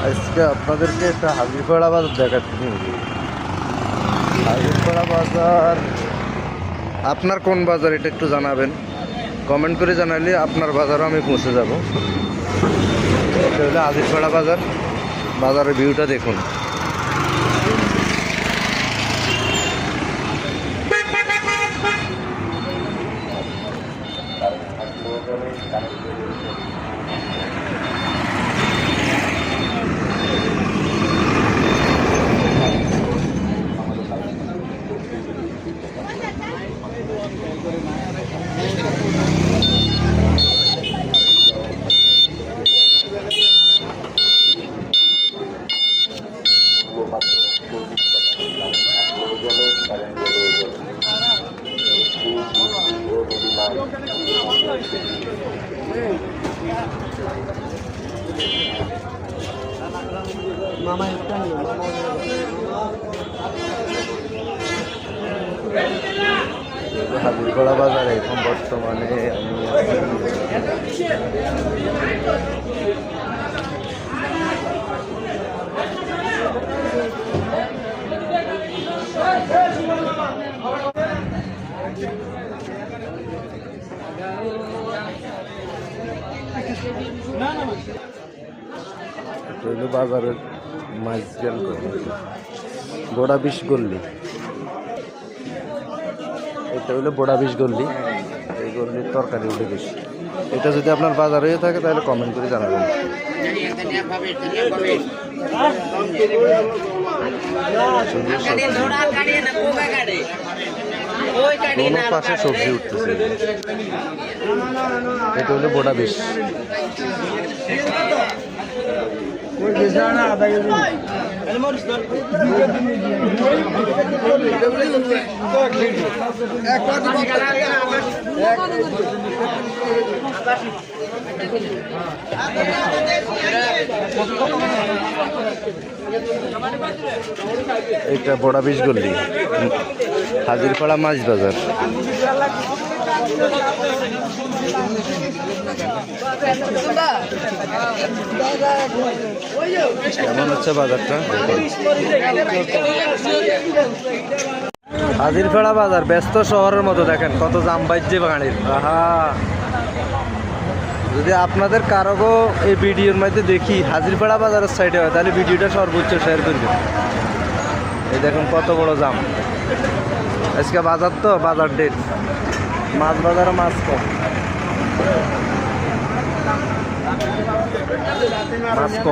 আজকে আপনাদেরকে একটা হাজিরপাড়া বাজার দেখাচ্ছি। হাজিরপাড়া বাজার আপনার কোন বাজার এটা একটু জানাবেন, কমেন্ট করে জানালে আপনার বাজারও আমি পৌঁছে যাব। এটা হলো হাজিরপাড়া বাজার, বাজারের ভিউটা দেখুন। হাজিরপাড়া বাজারে এখন বর্তমানে বাজারের মাঝখান বড়া 20 গল্লি, এটা হলো বড়া 20 গল্লি। এই গল্লির তরকারি উঠে বেশি। এটা যদি আপনার বাজার হয়ে থাকে তাহলে কমেন্ট করে জানাবেন। কোনো পাশে সবজি উঠতেছে। এটা হলো বড়া 20। এটা বড়া 20 গল্লি, হাজিরপাড়া মাছ বাজার। কেমন হচ্ছে বাজারটা? হাজিরপাড়া বাজার ব্যস্ত শহরের মতো, দেখেন কত জাম বাজছে গাড়ির। আহা, যদি আপনাদের কারো এই ভিডিওর মধ্যে দেখি হাজিরপাড়া বাজারের সাইডে হয় তাহলে ভিডিওটা সর্বোচ্চ শেয়ার করবেন। এই দেখুন কত বড় জাম। আজকে বাজার তো বাজার ডেট, মাছ বাজারে মাছ কম, মাছ কম।